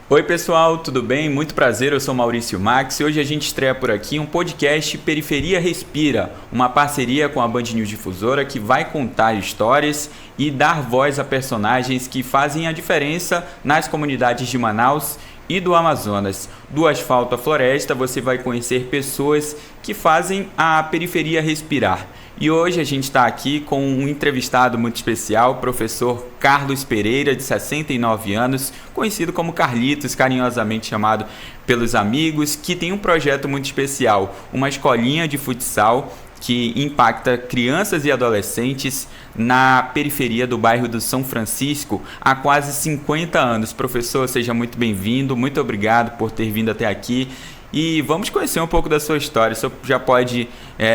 Oi pessoal, tudo bem? Muito prazer, eu sou Maurício Max e hoje a gente estreia por aqui um podcast Periferia Respira, uma parceria com a Band News Difusora que vai contar histórias e dar voz a personagens que fazem a diferença nas comunidades de Manaus e do Amazonas. Do asfalto à floresta, você vai conhecer pessoas que fazem a periferia respirar. E hoje a gente está aqui com um entrevistado muito especial, o professor Carlos Pereira, de 69 anos, conhecido como Carlitos, carinhosamente chamado pelos amigos, que tem um projeto muito especial, uma escolinha de futsal que impacta crianças e adolescentes na periferia do bairro do São Francisco há quase 50 anos. Professor, seja muito bem-vindo, muito obrigado por ter vindo até aqui. E vamos conhecer um pouco da sua história. O senhor já pode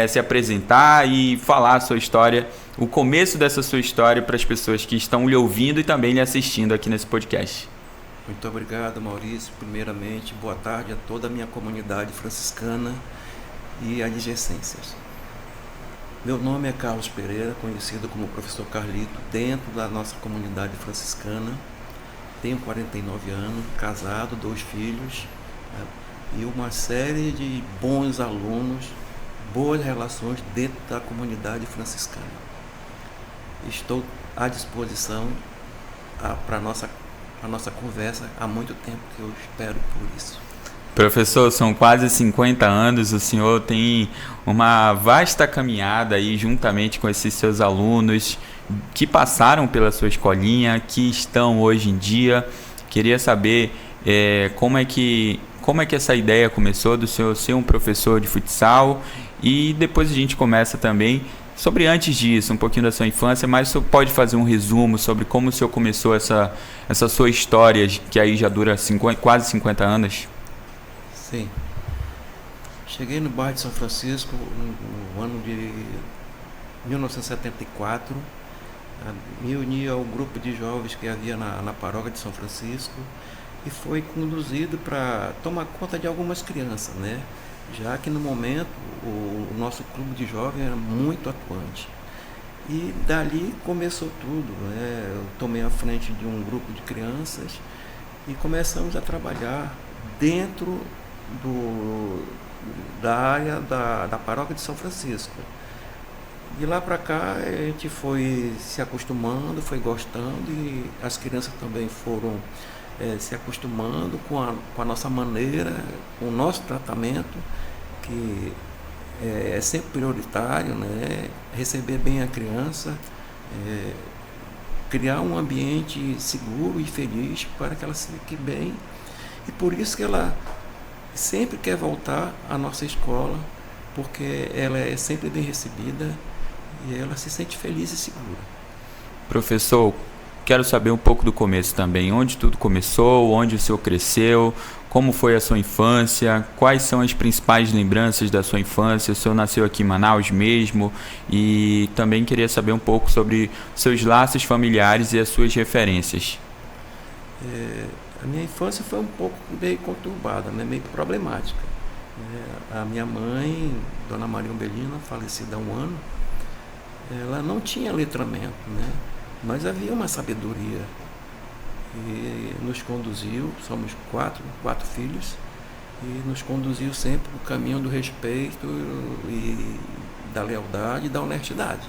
se apresentar e falar a sua história, o começo dessa sua história para as pessoas que estão lhe ouvindo e também lhe assistindo aqui nesse podcast. Muito obrigado, Maurício. Primeiramente, boa tarde a toda a minha comunidade franciscana e adjacências. Meu nome é Carlos Pereira, conhecido como Professor Carlito, dentro da nossa comunidade franciscana. Tenho 49 anos, casado, 2 filhos, e uma série de bons alunos, boas relações dentro da comunidade franciscana. Estou à disposição para a nossa conversa há muito tempo, que eu espero por isso. Professor, são quase 50 anos, o senhor tem uma vasta caminhada aí juntamente com esses seus alunos que passaram pela sua escolinha, que estão hoje em dia. Queria saber como é que essa ideia começou do senhor ser um professor de futsal, e depois a gente começa também sobre antes disso, um pouquinho da sua infância, mas o senhor pode fazer um resumo sobre como o senhor começou essa sua história, que aí já dura quase 50 anos? Sim. Cheguei no bairro de São Francisco no ano de 1974, me uni ao grupo de jovens que havia na paróquia de São Francisco, e foi conduzido para tomar conta de algumas crianças, né? Já que no momento o nosso clube de jovens era muito atuante. E dali começou tudo, né? Eu tomei a frente de um grupo de crianças e começamos a trabalhar dentro da área da paróquia de São Francisco. De lá para cá a gente foi se acostumando, foi gostando, e as crianças também foram se acostumando com a nossa maneira, com o nosso tratamento, que é sempre prioritário, né? Receber bem a criança, criar um ambiente seguro e feliz para que ela se fique bem, e por isso que ela sempre quer voltar à nossa escola, porque ela é sempre bem recebida e ela se sente feliz e segura. Professor, quero saber um pouco do começo também, onde tudo começou, onde o senhor cresceu, como foi a sua infância, quais são as principais lembranças da sua infância. O senhor nasceu aqui em Manaus mesmo, e também queria saber um pouco sobre seus laços familiares e as suas referências. A minha infância foi um pouco meio conturbada, né? Meio problemática. A minha mãe, Dona Maria Umbelina, falecida há um ano, ela não tinha letramento, né? Mas havia uma sabedoria, e nos conduziu, somos quatro filhos, e nos conduziu sempre no caminho do respeito e da lealdade e da honestidade.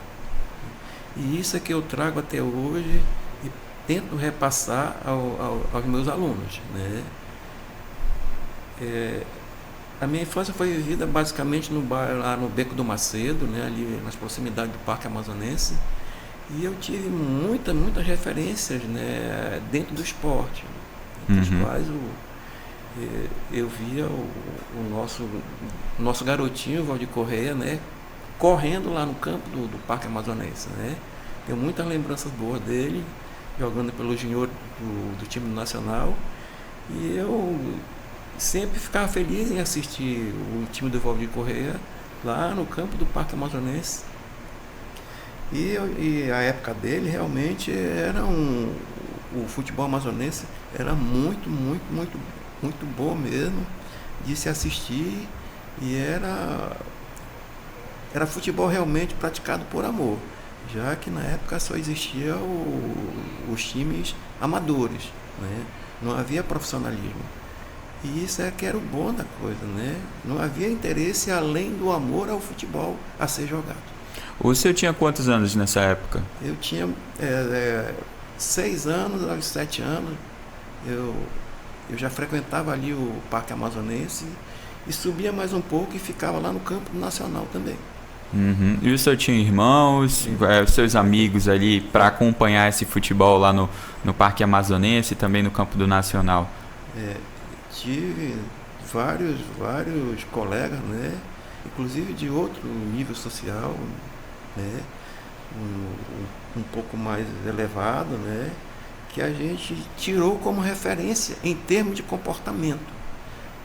E isso é que eu trago até hoje e tento repassar aos meus alunos, né? A minha infância foi vivida basicamente lá no Beco do Macedo, né? Ali nas proximidades do Parque Amazonense. E eu tive muitas referências, né, dentro do esporte, entre os quais eu via o nosso garotinho, Valdir Correia, né, correndo lá no campo do Parque Amazonense, né? Tenho muitas lembranças boas dele, jogando pelo junior do time nacional, e eu sempre ficava feliz em assistir o time do Valdir Correia lá no campo do Parque Amazonense. E a época dele realmente o futebol amazonense era muito bom mesmo de se assistir, e era futebol realmente praticado por amor, já que na época só existia os times amadores, né? não havia profissionalismo. E isso é que era o bom da coisa, né? Não havia interesse além do amor ao futebol a ser jogado. O senhor tinha quantos anos nessa época? Eu tinha 6 anos, aos 7 anos, eu já frequentava ali o Parque Amazonense e subia mais um pouco e ficava lá no campo nacional também. Uhum. E o senhor tinha irmãos, seus amigos ali para acompanhar esse futebol lá no Parque Amazonense e também no campo do Nacional? Tive vários colegas, né? Inclusive de outro nível social, né? Um pouco mais elevado, né? Que a gente tirou como referência em termos de comportamento,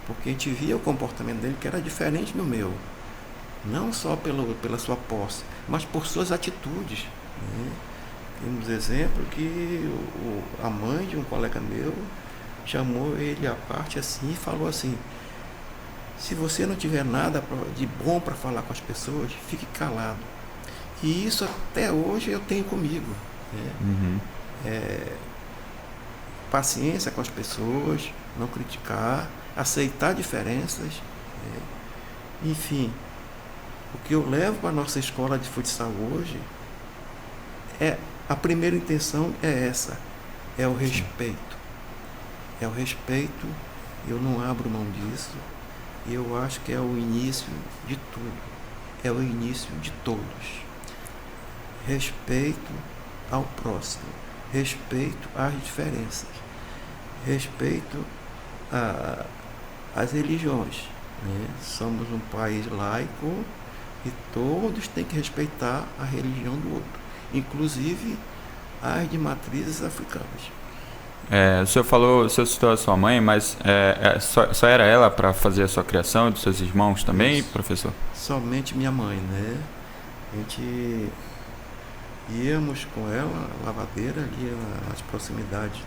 porque a gente via o comportamento dele que era diferente do meu, não só pela sua posse, mas por suas atitudes, né? Temos exemplo que a mãe de um colega meu chamou ele à parte assim e falou assim: se você não tiver nada de bom para falar com as pessoas, fique calado. E isso até hoje eu tenho comigo, né? Uhum. Paciência com as pessoas, não criticar, aceitar diferenças, né? Enfim, o que eu levo para a nossa escola de futsal hoje a primeira intenção é essa, é o respeito. É o respeito, eu não abro mão disso, e eu acho que é o início de tudo, é o início de todos. Respeito ao próximo, respeito às diferenças, respeito às religiões, né? Somos um país laico e todos têm que respeitar a religião do outro, inclusive as de matrizes africanas. O senhor citou a sua mãe, mas só era ela para fazer a sua criação, dos seus irmãos também, Isso. professor? Somente minha mãe, né? A gente íamos com ela à lavadeira ali nas proximidades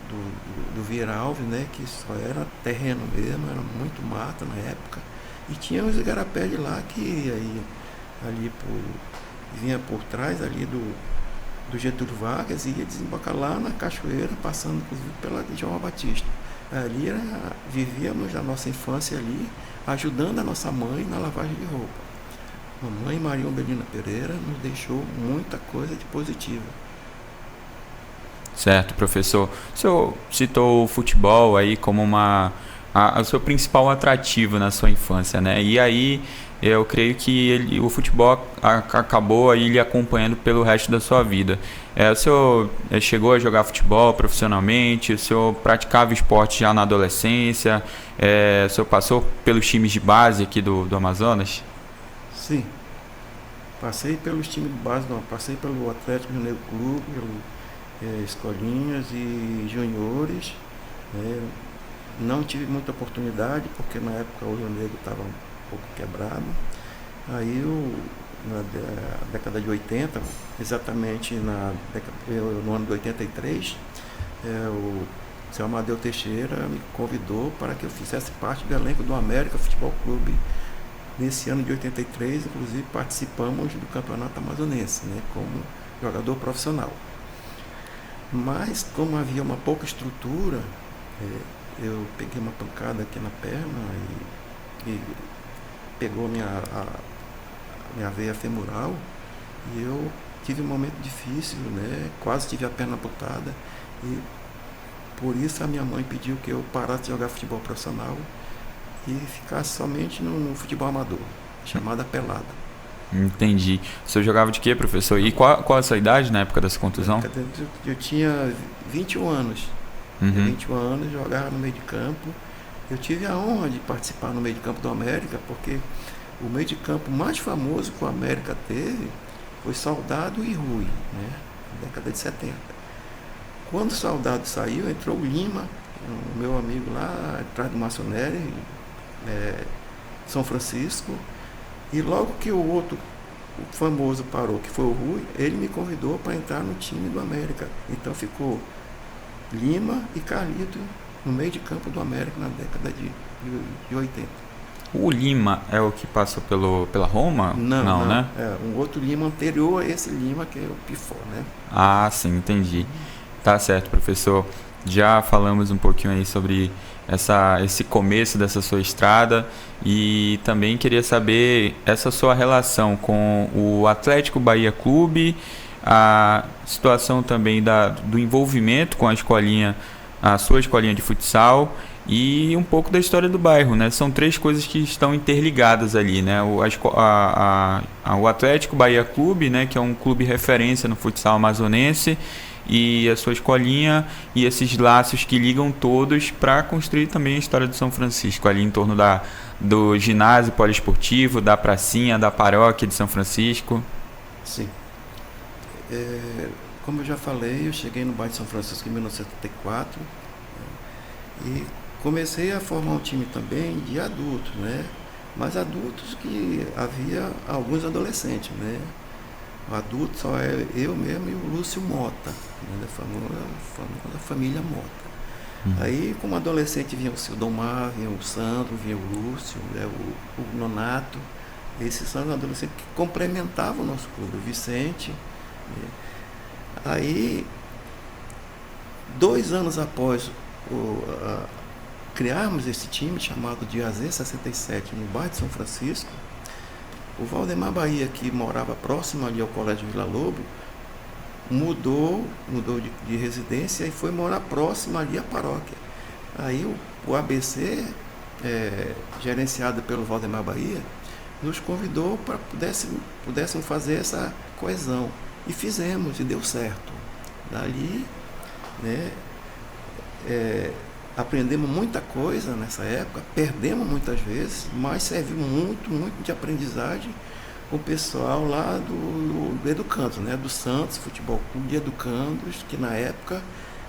do Viralves, né? Que só era terreno mesmo, era muito mato na época. E tinha os igarapés de lá que ia ali vinha por trás ali do Getúlio Vargas e ia desembocar lá na cachoeira, passando inclusive pela de João Batista. Ali vivíamos a nossa infância ali, ajudando a nossa mãe na lavagem de roupa. Mamãe Maria Umbelina Pereira nos deixou muita coisa de positiva. Certo, professor. O senhor citou o futebol aí como o seu principal atrativo na sua infância, né? E aí eu creio que o futebol acabou aí lhe acompanhando pelo resto da sua vida. O senhor chegou a jogar futebol profissionalmente? O senhor praticava esporte já na adolescência? O senhor passou pelos times de base aqui do Amazonas? Sim. Passei pelos times de base, passei pelo Atlético Rio Negro Clube, pelo Escolinhas e Juniores. Não tive muita oportunidade, porque na época o Rio Negro estava um pouco quebrado. Aí na década de 80, exatamente no ano de 83, o seu Amadeu Teixeira me convidou para que eu fizesse parte do elenco do América Futebol Clube. Nesse ano de 83, inclusive, participamos do Campeonato Amazonense, né, como jogador profissional. Mas, como havia uma pouca estrutura, eu peguei uma pancada aqui na perna e pegou minha veia femoral e eu tive um momento difícil, né? Quase tive a perna amputada e por isso a minha mãe pediu que eu parasse de jogar futebol profissional e ficasse somente no futebol amador, chamada pelada. Entendi. O senhor jogava de quê, professor? E qual a sua idade na época dessa contusão? Eu tinha 21 anos. Uhum. 21 anos, jogava no meio de campo. Eu tive a honra de participar no meio de campo do América, porque o meio de campo mais famoso que o América teve foi Soldado e Rui, né? Na década de 70. Quando o Soldado saiu, entrou o Lima, o meu amigo lá atrás do Maçoneri, São Francisco, e logo que o outro famoso parou, que foi o Rui, ele me convidou para entrar no time do América. Então ficou Lima e Carlito no meio de campo do América na década de 80. O Lima é o que passou pela Roma? Não, né? Um outro Lima anterior a esse Lima, que é o Pifó, né? Ah, sim, entendi. Tá certo, professor. Já falamos um pouquinho aí sobre esse começo dessa sua estrada e também queria saber essa sua relação com o Atlético Bahia Clube, a situação também do envolvimento com a sua escolinha de futsal e um pouco da história do bairro, né? São três coisas que estão interligadas ali, né? O Atlético Bahia Clube, né? Que é um clube referência no futsal amazonense, e a sua escolinha e esses laços que ligam todos para construir também a história de São Francisco, ali em torno do ginásio poliesportivo, da pracinha, da paróquia de São Francisco. Sim. Como eu já falei, eu cheguei no bairro de São Francisco em 1974, e comecei a formar um time também de adultos, né? Mas adultos que havia alguns adolescentes, né? O adulto só é eu mesmo e o Lúcio Mota, né? Da família Mota. Aí, como adolescente, vinha o Sildomar, vinha o Sandro, vinha o Lúcio, né? o Nonato. Esses são os adolescentes que complementavam o nosso clube, o Vicente. Né? Aí, 2 anos após criarmos esse time chamado de AZ67 no bairro de São Francisco, o Valdemar Bahia, que morava próximo ali ao Colégio Vila Lobo, mudou de residência e foi morar próximo ali à paróquia. Aí o ABC, gerenciado pelo Valdemar Bahia, nos convidou para pudéssemos fazer essa coesão. E fizemos, e deu certo. Dali, né, aprendemos muita coisa nessa época, perdemos muitas vezes, mas serviu muito, muito de aprendizagem o pessoal lá do Educandos, né, do Santos Futebol Clube de Educandos, que na época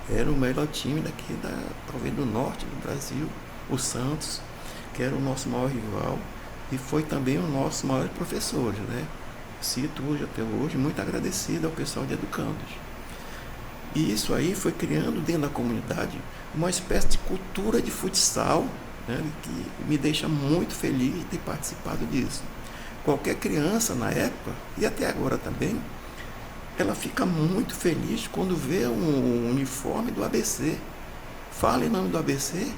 era o melhor time daqui, talvez do norte do Brasil, o Santos, que era o nosso maior rival, e foi também o nosso maior professor, né? Cito hoje, até hoje, muito agradecido ao pessoal de Educandos. E isso aí foi criando dentro da comunidade uma espécie de cultura de futsal, né, que me deixa muito feliz de ter participado disso. Qualquer criança na época, e até agora também, ela fica muito feliz quando vê um uniforme do ABC. Fala em nome do ABC,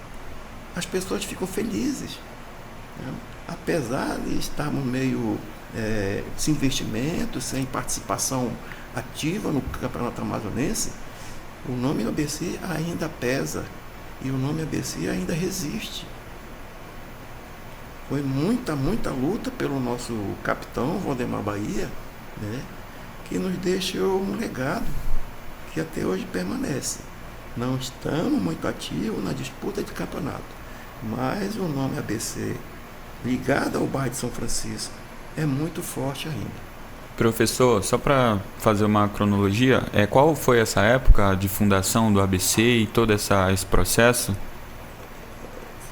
as pessoas ficam felizes. Né? Apesar de estarmos meio sem investimento, sem participação ativa no Campeonato Amazonense, o nome ABC ainda pesa e o nome ABC ainda resiste. Foi muita luta pelo nosso capitão Valdemar Bahia, né, que nos deixou um legado que até hoje permanece. Não estamos muito ativos na disputa de campeonato, mas o nome ABC, ligado ao bairro de São Francisco, é muito forte ainda. Professor, só para fazer uma cronologia, qual foi essa época de fundação do ABC e todo esse processo?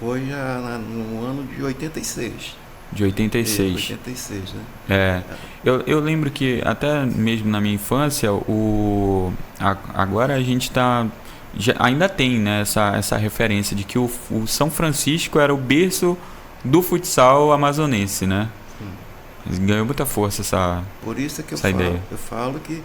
Foi no ano de 86. De 86. 86, né? Eu lembro que até mesmo na minha infância, agora a gente ainda tem, né, essa referência de que o São Francisco era o berço do futsal amazonense, né? Ganhou muita força Por isso é que ideia. Eu falo que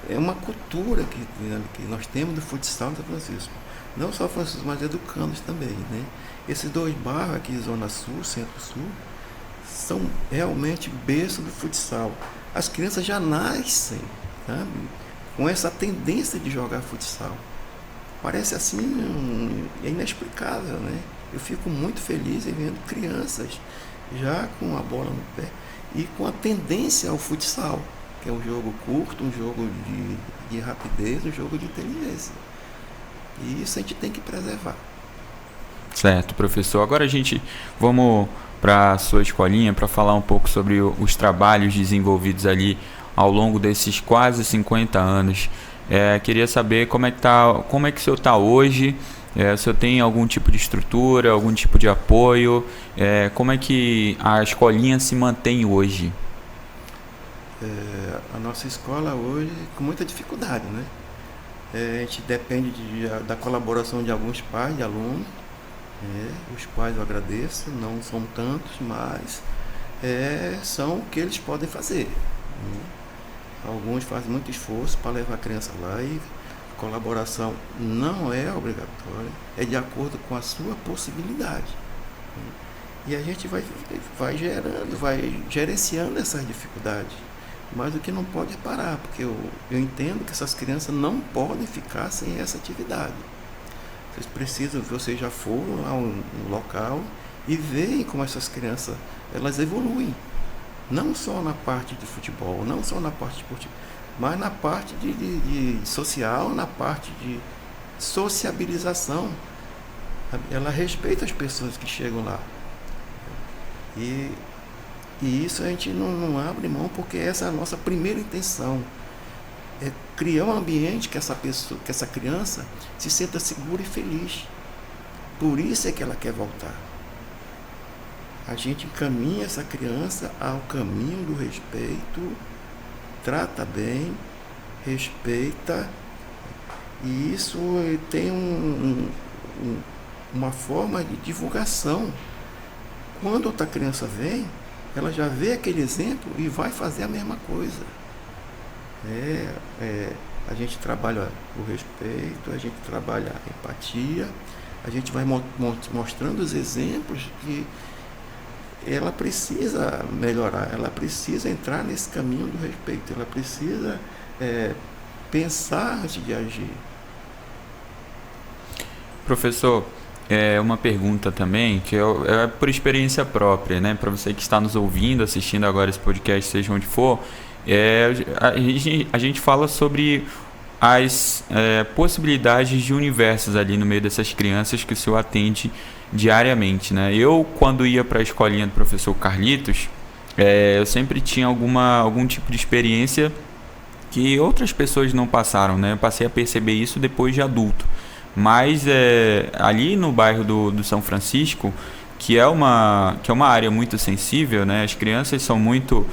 é uma cultura que nós temos do futsal em São Francisco. Não só Francisco, mas Educandos também, né? Esses 2 bairros aqui, Zona Sul, Centro-Sul, são realmente berço do futsal. As crianças já nascem, sabe, com essa tendência de jogar futsal. Parece assim, é inexplicável, né? Eu fico muito feliz em vendo crianças já com a bola no pé e com a tendência ao futsal, que é um jogo curto, um jogo de rapidez, um jogo de inteligência. E isso a gente tem que preservar. Certo, professor. Agora vamos para a sua escolinha para falar um pouco sobre os trabalhos desenvolvidos ali ao longo desses quase 50 anos. Queria saber como é que o senhor está hoje, o senhor tem algum tipo de estrutura, algum tipo de apoio, como é que a escolinha se mantém hoje? A nossa escola hoje com muita dificuldade, né? A gente depende da colaboração de alguns pais, de alunos. Os pais eu agradeço, não são tantos, mas são o que eles podem fazer. Alguns fazem muito esforço para levar a criança lá e colaboração não é obrigatória, é de acordo com a sua possibilidade. E a gente vai gerando, vai gerenciando essas dificuldades. Mas o que não pode é parar, porque eu entendo que essas crianças não podem ficar sem essa atividade. Vocês já foram lá no local e veem como essas crianças, elas evoluem. Não só na parte de futebol, não só na parte esportiva, mas na parte de social, na parte de sociabilização. Ela respeita as pessoas que chegam lá. E isso a gente não abre mão, porque essa é a nossa primeira intenção. É criar um ambiente que essa criança se sinta segura e feliz. Por isso é que ela quer voltar. A gente encaminha essa criança ao caminho do respeito, trata bem, respeita, e isso tem uma forma de divulgação. Quando outra criança vem, ela já vê aquele exemplo e vai fazer a mesma coisa. A gente trabalha o respeito, a gente trabalha a empatia, a gente vai mostrando os exemplos que ela precisa melhorar, ela precisa entrar nesse caminho do respeito, ela precisa pensar antes de agir. Professor, uma pergunta também, que é por experiência própria, né? Para você que está nos ouvindo, assistindo agora esse podcast, seja onde for, a gente fala sobre as possibilidades de universos ali no meio dessas crianças que o senhor atende diariamente, né? Eu, quando ia para a escolinha do professor Carlitos, eu sempre tinha algum tipo de experiência que outras pessoas não passaram, né? Eu passei a perceber isso depois de adulto. Mas ali no bairro do São Francisco, que é uma área muito sensível, né? As crianças são muito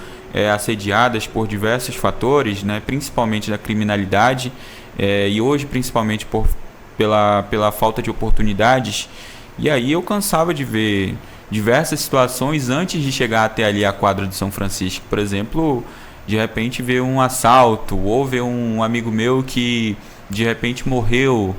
assediadas por diversos fatores, né? Principalmente da criminalidade, e hoje principalmente pela falta de oportunidades. E aí eu cansava de ver diversas situações antes de chegar até ali a quadra do São Francisco. Por exemplo, de repente ver um assalto, ou ver um amigo meu que de repente morreu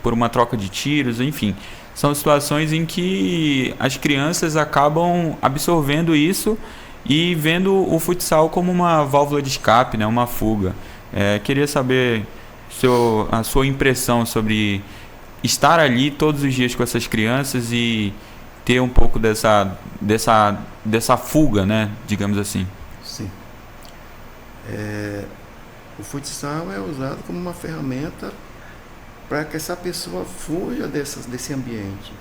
por uma troca de tiros, enfim. São situações em que as crianças acabam absorvendo isso e vendo o futsal como uma válvula de escape, né, uma fuga. Queria saber a sua impressão sobre estar ali todos os dias com essas crianças e ter um pouco dessa fuga, né, digamos assim. Sim. O futsal é usado como uma ferramenta para que essa pessoa fuja desse ambiente.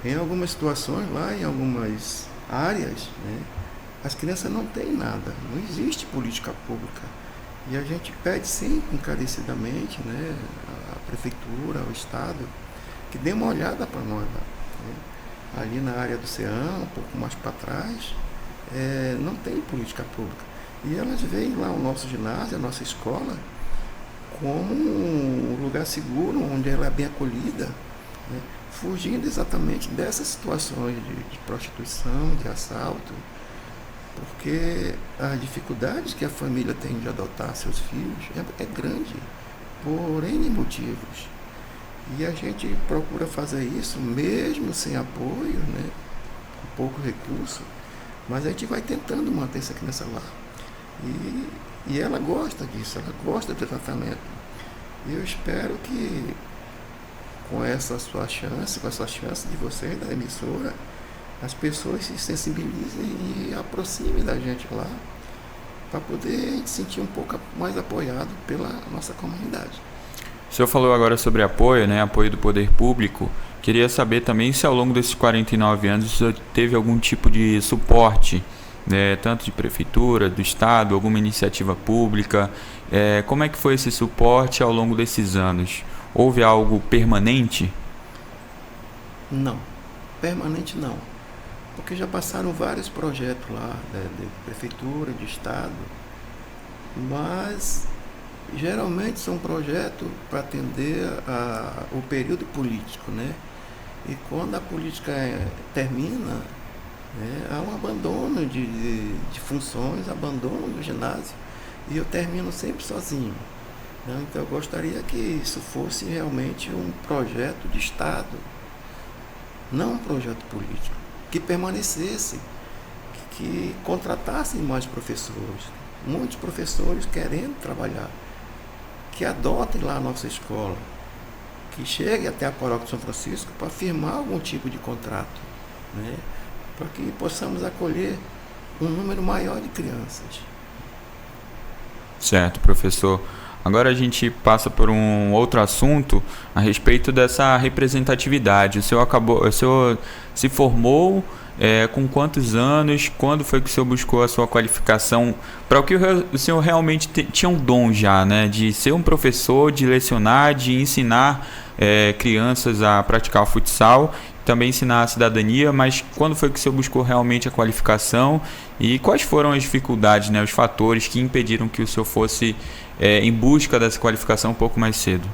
Em algumas situações lá, em algumas áreas, né, as crianças não têm nada, não existe política pública. E a gente pede sempre encarecidamente, né, a prefeitura, o Estado, que dê uma olhada para nós. Né. Ali na área do Ceão, um pouco mais para trás, não tem política pública. E elas veem lá o nosso ginásio, a nossa escola, como um lugar seguro, onde ela é bem acolhida, né, fugindo exatamente dessas situações de prostituição, de assalto, porque as dificuldades que a família tem de adotar seus filhos é grande, por N motivos. E a gente procura fazer isso mesmo sem apoio, né, com pouco recurso, mas a gente vai tentando manter essa criança lá. E ela gosta disso, ela gosta do tratamento. E eu espero que com essa sua chance, com essa chance de vocês, da emissora, as pessoas se sensibilizem e aproximem da gente lá, para poder se sentir um pouco mais apoiado pela nossa comunidade. O senhor falou agora sobre apoio, né? Apoio do poder público. Queria saber também se ao longo desses 49 anos o senhor teve algum tipo de suporte, né, tanto de prefeitura, do Estado, alguma iniciativa pública. Como é que foi esse suporte ao longo desses anos? Houve algo permanente? Não, permanente não. Porque já passaram vários projetos lá, de prefeitura, de Estado, mas geralmente são projetos para atender o período político, né? E quando a política termina, há um abandono de funções, abandono do ginásio, e eu termino sempre sozinho. Não, então eu gostaria que isso fosse realmente um projeto de Estado, não um projeto político, que permanecesse, que contratassem mais professores, muitos professores querendo trabalhar, que adotem lá a nossa escola, que cheguem até a Paróquia de São Francisco para firmar algum tipo de contrato, né? Para que possamos acolher um número maior de crianças. Certo, professor. Agora a gente passa por um outro assunto a respeito dessa representatividade. O senhor se formou com quantos anos? Quando foi que o senhor buscou a sua qualificação? Para o que o senhor realmente tinha um dom já, né? De ser um professor, de lecionar, de ensinar crianças a praticar o futsal, também ensinar a cidadania, mas quando foi que o senhor buscou realmente a qualificação e quais foram as dificuldades, né, os fatores que impediram que o senhor fosse em busca dessa qualificação um pouco mais cedo?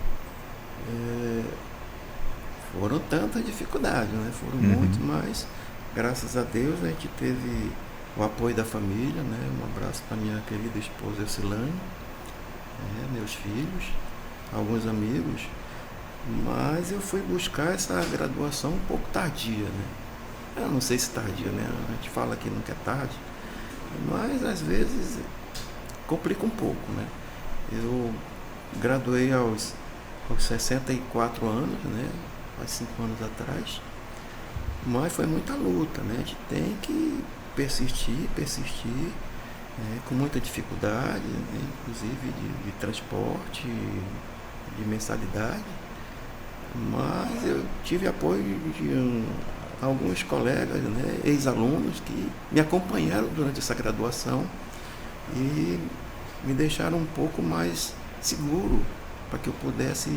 Foram tantas dificuldades, né? Foram muitas, mas graças a Deus a gente teve o apoio da família, né? Um abraço para minha querida esposa Eucilane, né? Meus filhos, alguns amigos. Mas eu fui buscar essa graduação um pouco tardia, né? Eu não sei se tardia, né? A gente fala que nunca é tarde, mas às vezes complica um pouco, né? Eu graduei aos 64 anos, né? Há 5 anos atrás, mas foi muita luta, né? A gente tem que persistir, né? Com muita dificuldade, né? Inclusive de transporte, de mensalidade. Mas eu tive apoio de alguns colegas, né, ex-alunos que me acompanharam durante essa graduação e me deixaram um pouco mais seguro para que eu pudesse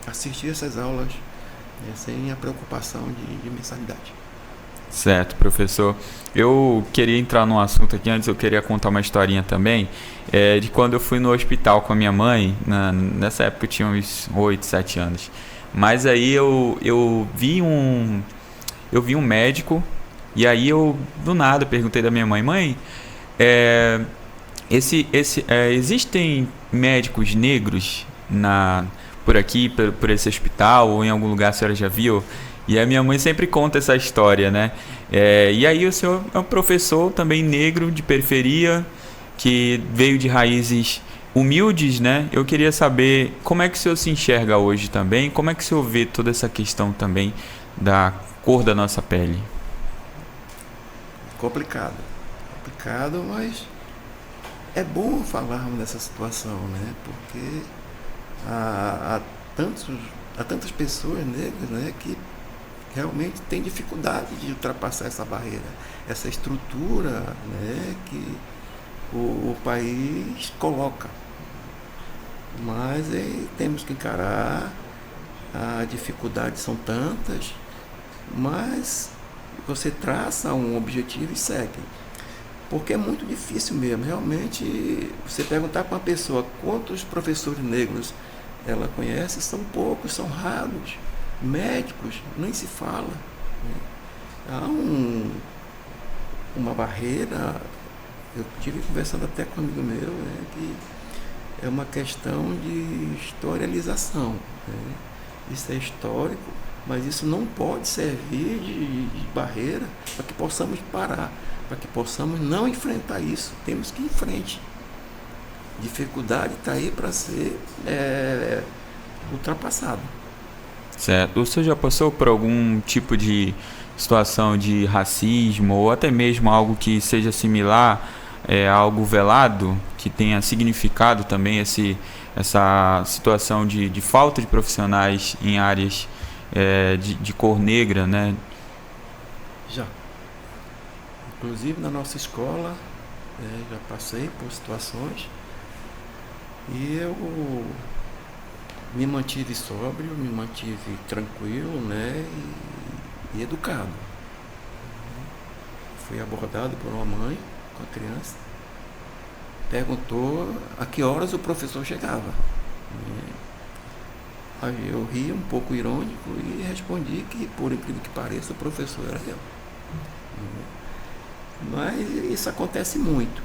assistir essas aulas, né, sem a preocupação de mensalidade. Certo, professor. Eu queria entrar num assunto aqui antes, eu queria contar uma historinha também, de quando eu fui no hospital com a minha mãe, nessa época eu tinha uns 8, 7 anos. Mas aí eu vi um médico e aí eu do nada perguntei da minha mãe, existem médicos negros por aqui, por esse hospital ou em algum lugar a senhora já viu? E a minha mãe sempre conta essa história, né? E aí o senhor é um professor também negro de periferia que veio de raízes humildes, né? Eu queria saber como é que o senhor se enxerga hoje também, como é que o senhor vê toda essa questão também da cor da nossa pele? Complicado, mas é bom falarmos dessa situação, né? Porque há tantas pessoas negras, né, que realmente têm dificuldade de ultrapassar essa barreira, essa estrutura, né, que o país coloca. Mas temos que encarar, as dificuldades são tantas, mas você traça um objetivo e segue. Porque é muito difícil mesmo, realmente, você perguntar para uma pessoa quantos professores negros ela conhece, são poucos, são raros. Médicos, nem se fala, né? Há uma barreira. Eu tive conversando até com um amigo meu, né, que é uma questão de historialização, né? Isso é histórico, mas isso não pode servir de barreira para que possamos parar, para que possamos não enfrentar isso. Temos que ir em frente. Dificuldade está aí para ser ultrapassada. Certo. Você já passou por algum tipo de situação de racismo ou até mesmo algo que seja similar a algo velado, que tenha significado também essa situação de falta de profissionais em áreas de cor negra, né? Já. Inclusive na nossa escola, já passei por situações e eu me mantive sóbrio, me mantive tranquilo, né, e educado. Fui abordado por uma mãe com a criança, perguntou a que horas o professor chegava. Aí eu ri um pouco irônico e respondi que, por incrível que pareça, o professor era eu. Mas isso acontece muito,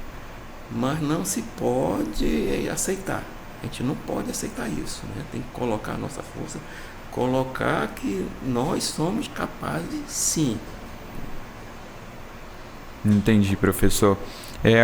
mas não se pode aceitar. A gente não pode aceitar isso, né? Tem que colocar a nossa força, colocar que nós somos capazes, sim. Entendi, professor.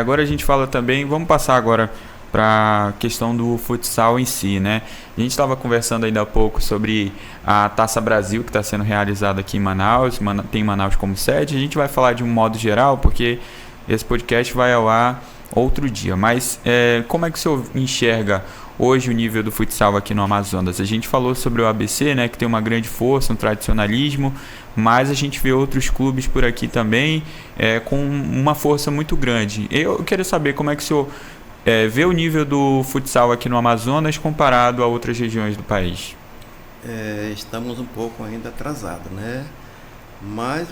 Agora a gente fala também, vamos passar agora para a questão do futsal em si, né? A gente estava conversando ainda há pouco sobre a Taça Brasil que está sendo realizada aqui em Manaus, tem Manaus como sede. A gente vai falar de um modo geral, porque esse podcast vai ao ar outro dia. Mas como é que o senhor enxerga hoje o nível do futsal aqui no Amazonas? A gente falou sobre o ABC, né, que tem uma grande força, um tradicionalismo, mas a gente vê outros clubes por aqui também com uma força muito grande. Eu quero saber como é que o senhor vê o nível do futsal aqui no Amazonas comparado a outras regiões do país. Estamos um pouco ainda atrasados, né? Mas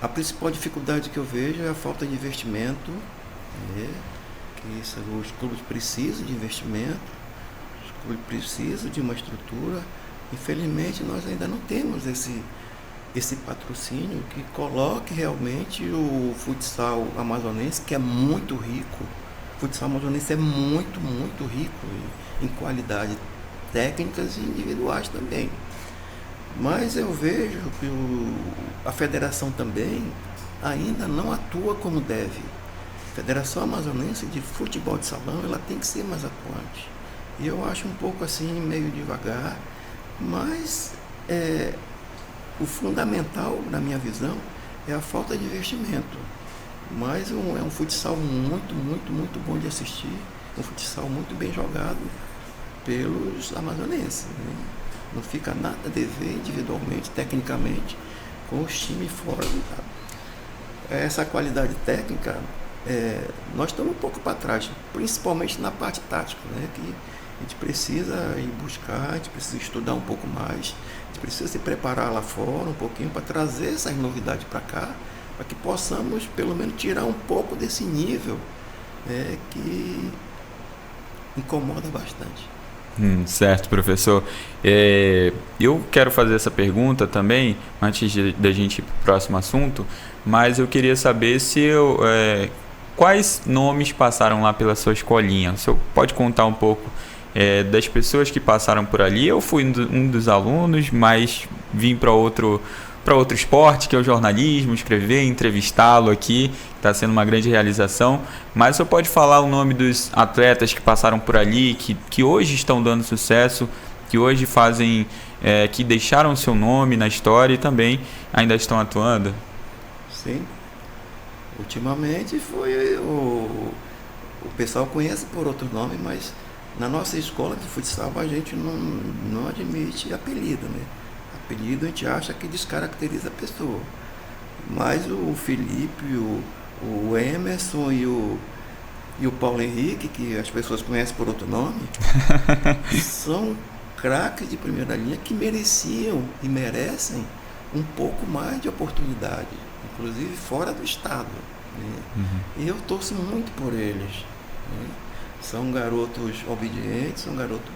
a principal dificuldade que eu vejo é a falta de investimento, né? Os clubes precisam de investimento, os clubes precisam de uma estrutura. Infelizmente, nós ainda não temos esse patrocínio que coloque realmente o futsal amazonense, que é muito rico. O futsal amazonense é muito, muito rico em qualidade técnicas e individuais também. Mas eu vejo que a federação também ainda não atua como deve. A Federação Amazonense de Futebol de Salão, ela tem que ser mais atuante. E eu acho um pouco assim, meio devagar, mas o fundamental, na minha visão, é a falta de investimento. Mas é um futsal muito, muito, muito bom de assistir, um futsal muito bem jogado pelos amazonenses, né? Não fica nada a dever individualmente, tecnicamente, com os times fora do estado. Essa qualidade técnica, nós estamos um pouco para trás, principalmente na parte tática, né? Que a gente precisa ir buscar, a gente precisa estudar um pouco mais, a gente precisa se preparar lá fora um pouquinho para trazer essas novidades para cá, para que possamos pelo menos tirar um pouco desse nível que incomoda bastante. Certo, professor. Eu quero fazer essa pergunta também, antes da gente ir para o próximo assunto, mas eu queria saber quais nomes passaram lá pela sua escolinha. O senhor pode contar um pouco das pessoas que passaram por ali? Eu fui um dos alunos, mas vim para outro esporte, que é o jornalismo, escrever, entrevistá-lo aqui, está sendo uma grande realização. Mas você pode falar o nome dos atletas que passaram por ali, que hoje estão dando sucesso, que hoje fazem, que deixaram seu nome na história e também ainda estão atuando? Sim. Ultimamente o pessoal conhece por outro nome, mas na nossa escola de futsal a gente não admite apelido, né? Apelido a gente acha que descaracteriza a pessoa. Mas o Felipe, o Emerson e o Paulo Henrique, que as pessoas conhecem por outro nome, são craques de primeira linha que mereciam e merecem um pouco mais de oportunidade, inclusive fora do estado, né? E eu torço muito por eles, né? São garotos obedientes, são garotos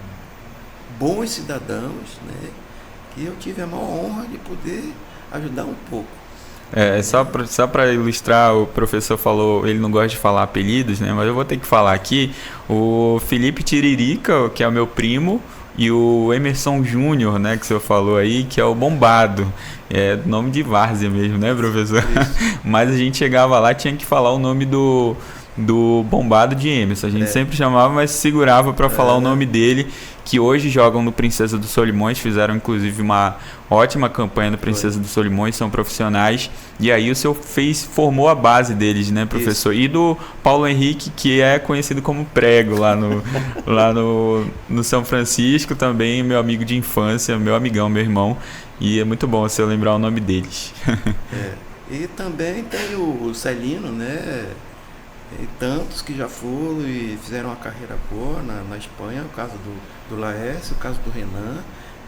bons cidadãos, né? E eu tive a maior honra de poder ajudar um pouco. Só para ilustrar, o professor falou, ele não gosta de falar apelidos, né? Mas eu vou ter que falar aqui. O Felipe Tiririca, que é o meu primo, e o Emerson Júnior, né, que o senhor falou aí, que é o Bombado. É nome de várzea mesmo, né, professor? Mas a gente chegava lá, tinha que falar o nome do Bombado de Emerson. A gente sempre chamava, mas segurava para falar o nome dele, que hoje jogam no Princesa dos Solimões, fizeram inclusive uma ótima campanha no Princesa dos Solimões, são profissionais, e aí o senhor formou a base deles, né, professor? Isso. E do Paulo Henrique, que é conhecido como Prego lá no São Francisco, também meu amigo de infância, meu amigão, meu irmão, e é muito bom você lembrar o nome deles. E também tem o Celino, né? E tantos que já foram e fizeram uma carreira boa na Espanha, o caso do Laércio, o caso do Renan,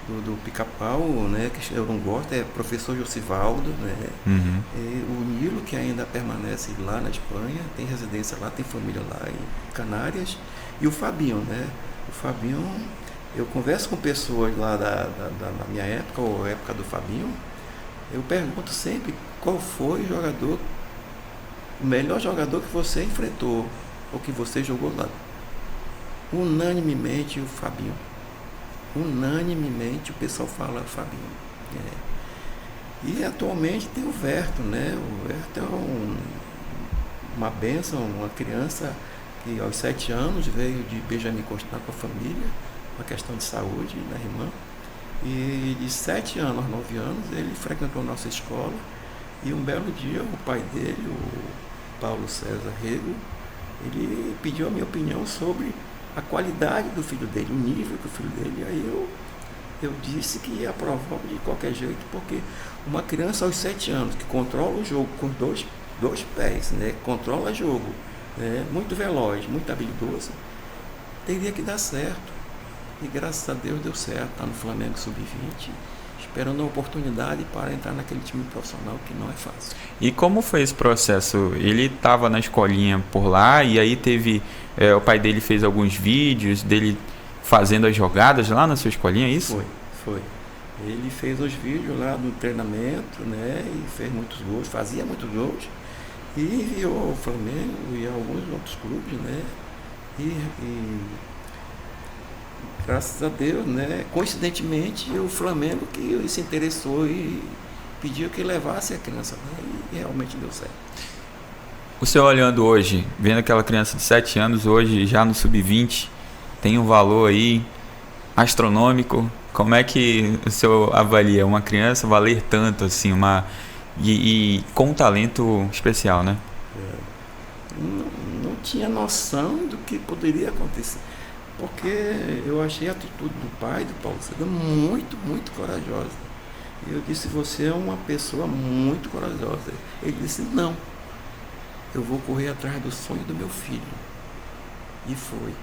do Pica-Pau, né, que eu não gosto, é professor Josivaldo, né? E o Nilo, que ainda permanece lá na Espanha, tem residência lá, tem família lá em Canárias, e o Fabinho, né? O Fabinho, eu converso com pessoas lá da minha época, ou época do Fabinho, eu pergunto sempre qual foi o melhor jogador que você enfrentou ou que você jogou lá. unanimemente o Fabinho. Unanimemente o pessoal fala Fabinho. E atualmente tem o Verto, né? O Verto é uma bênção, uma criança que aos 7 anos veio de Benjamin Constant com a família, uma questão de saúde da irmã. E de 7 anos aos 9 anos ele frequentou nossa escola, e um belo dia o pai dele, o Paulo César Rego, ele pediu a minha opinião sobre a qualidade do filho dele, o nível do filho dele. Aí eu disse que ia aprovar de qualquer jeito, porque uma criança aos 7 anos que controla o jogo com dois pés, né, controla o jogo, né, muito veloz, muito habilidoso, teria que dar certo. E graças a Deus deu certo, está no Flamengo Sub-20, esperando a oportunidade para entrar naquele time profissional, que não é fácil. E como foi esse processo? Ele estava na escolinha por lá, e aí teve... o pai dele fez alguns vídeos dele fazendo as jogadas lá na sua escolinha, é isso? Foi. Ele fez os vídeos lá do treinamento, né? E fez muitos gols, fazia muitos gols. E enviou o Flamengo e alguns outros clubes, né? E graças a Deus, né? Coincidentemente, o Flamengo que se interessou e pediu que levasse a criança lá, e realmente deu certo. O senhor olhando hoje, vendo aquela criança de 7 anos hoje já no Sub-20, tem um valor aí astronômico. Como é que o senhor avalia uma criança valer tanto assim, e com um talento especial, né? Não tinha noção do que poderia acontecer, porque eu achei a atitude do pai, do Paulo César, muito, muito corajosa. E eu disse: você é uma pessoa muito corajosa. Ele disse: não, eu vou correr atrás do sonho do meu filho. E foi.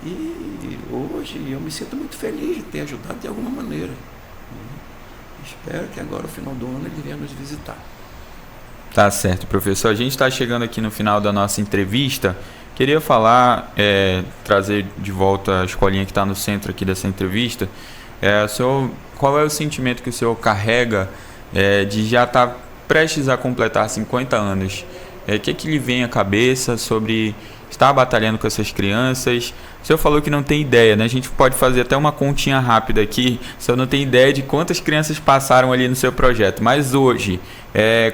E hoje eu me sinto muito feliz de ter ajudado de alguma maneira. Espero que agora, no final do ano, ele venha nos visitar. Tá certo, professor. A gente está chegando aqui no final da nossa entrevista. Queria falar, trazer de volta a escolinha que está no centro aqui dessa entrevista. Senhor, qual é o sentimento que o senhor carrega de já estar prestes a completar 50 anos? O que lhe vem à cabeça sobre estar batalhando com essas crianças? O senhor falou que não tem ideia, né? A gente pode fazer até uma continha rápida aqui. O senhor não tem ideia de quantas crianças passaram ali no seu projeto. Mas hoje,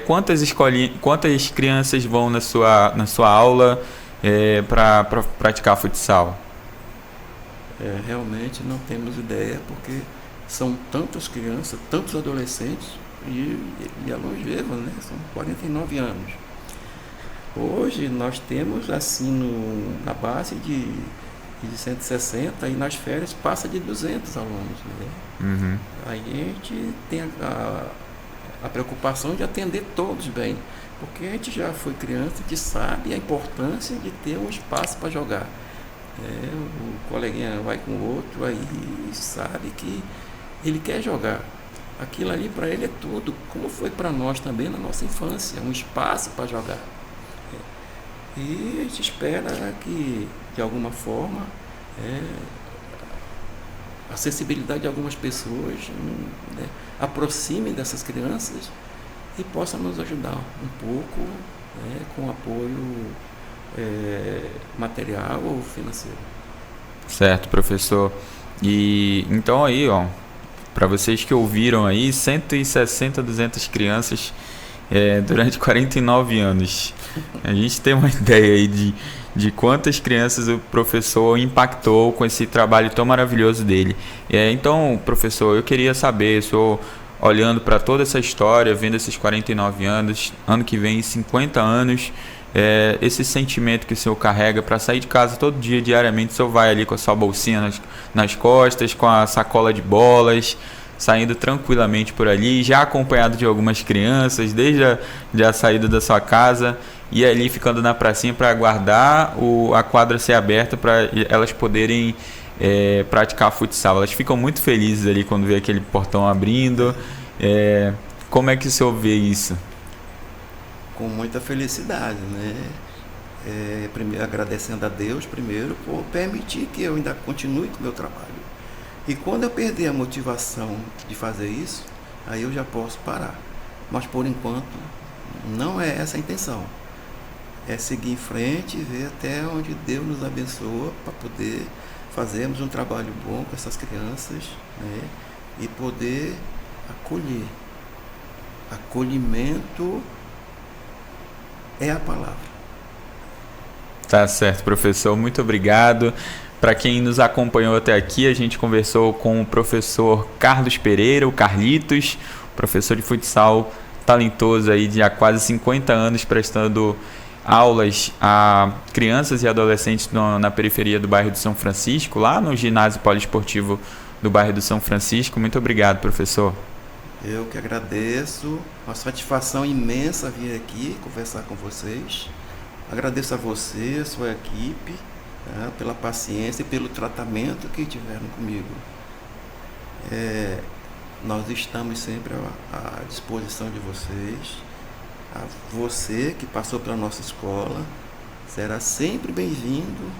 quantas crianças vão na sua aula para praticar futsal? Realmente não temos ideia, porque são tantas crianças, tantos adolescentes e longevos, né? São 49 anos. Hoje nós temos assim na base de 160, e nas férias passa de 200 alunos, né? Uhum. Aí a gente tem a preocupação de atender todos bem, porque a gente já foi criança, a gente sabe a importância de ter um espaço para jogar. O coleguinha vai com o outro, aí sabe que ele quer jogar. Aquilo ali para ele é tudo, como foi para nós também na nossa infância, um espaço para jogar. E a gente espera que, de alguma forma, a sensibilidade de algumas pessoas, né, aproxime dessas crianças e possa nos ajudar um pouco, né, com apoio material ou financeiro. Certo, professor. E então aí, para vocês que ouviram aí, 160, 200 crianças durante 49 anos. A gente tem uma ideia aí de quantas crianças o professor impactou com esse trabalho tão maravilhoso dele. Então, professor, eu queria saber, o senhor olhando para toda essa história, vendo esses 49 anos, ano que vem 50 anos, esse sentimento que o senhor carrega para sair de casa todo dia, diariamente, o senhor vai ali com a sua bolsinha nas costas, com a sacola de bolas, saindo tranquilamente por ali, já acompanhado de algumas crianças, desde a saída da sua casa, e ali ficando na pracinha para aguardar a quadra ser aberta para elas poderem praticar futsal. Elas ficam muito felizes ali quando vê aquele portão abrindo. Como é que o senhor vê isso? Com muita felicidade, né? Primeiro, agradecendo a Deus primeiro por permitir que eu ainda continue com o meu trabalho. E quando eu perder a motivação de fazer isso, aí eu já posso parar. Mas por enquanto não é essa a intenção. é seguir em frente e ver até onde Deus nos abençoa para poder fazermos um trabalho bom com essas crianças, né? E poder acolher. Acolhimento é a palavra. Tá certo, professor. Muito obrigado. Para quem nos acompanhou até aqui, a gente conversou com o professor Carlos Pereira, o Carlitos, professor de futsal talentoso aí de há quase 50 anos prestando aulas a crianças e adolescentes na periferia do bairro do São Francisco, lá no ginásio poliesportivo do bairro do São Francisco. Muito obrigado, professor. Eu que agradeço, uma satisfação imensa vir aqui conversar com vocês. Agradeço a você, a sua equipe, né, pela paciência e pelo tratamento que tiveram comigo. Nós estamos sempre à disposição de vocês. A você que passou pela nossa escola será sempre bem-vindo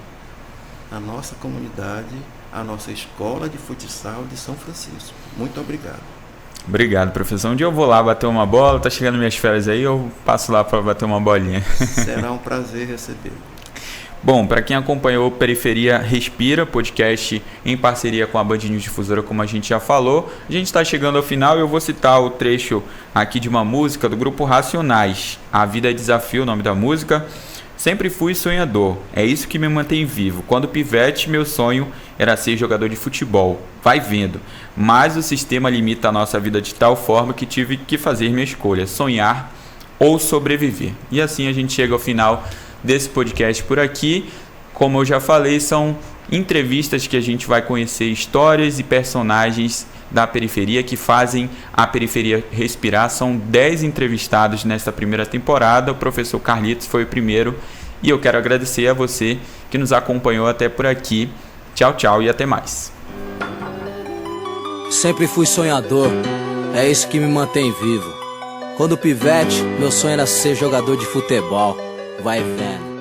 à nossa comunidade, à nossa escola de futsal de São Francisco. Muito obrigado. Obrigado, professor. Um dia eu vou lá bater uma bola, tá chegando minhas férias aí, eu passo lá para bater uma bolinha. Será um prazer recebê-lo. Bom, para quem acompanhou o Periferia Respira, podcast em parceria com a Band News Difusora, como a gente já falou, a gente está chegando ao final e eu vou citar o trecho aqui de uma música do grupo Racionais. A Vida é Desafio, o nome da música. Sempre fui sonhador, é isso que me mantém vivo. Quando pivete, meu sonho era ser jogador de futebol. Vai vendo. Mas o sistema limita a nossa vida de tal forma que tive que fazer minha escolha, sonhar ou sobreviver. E assim a gente chega ao final desse podcast por aqui. Como eu já falei, são entrevistas que a gente vai conhecer histórias e personagens da periferia que fazem a periferia respirar. São 10 entrevistados nesta primeira temporada. O professor Carlitos foi o primeiro e eu quero agradecer a você que nos acompanhou até por aqui. Tchau, tchau e até mais. Sempre fui sonhador, é isso que me mantém vivo. Quando pivete, meu sonho era ser jogador de futebol. Vai vendo.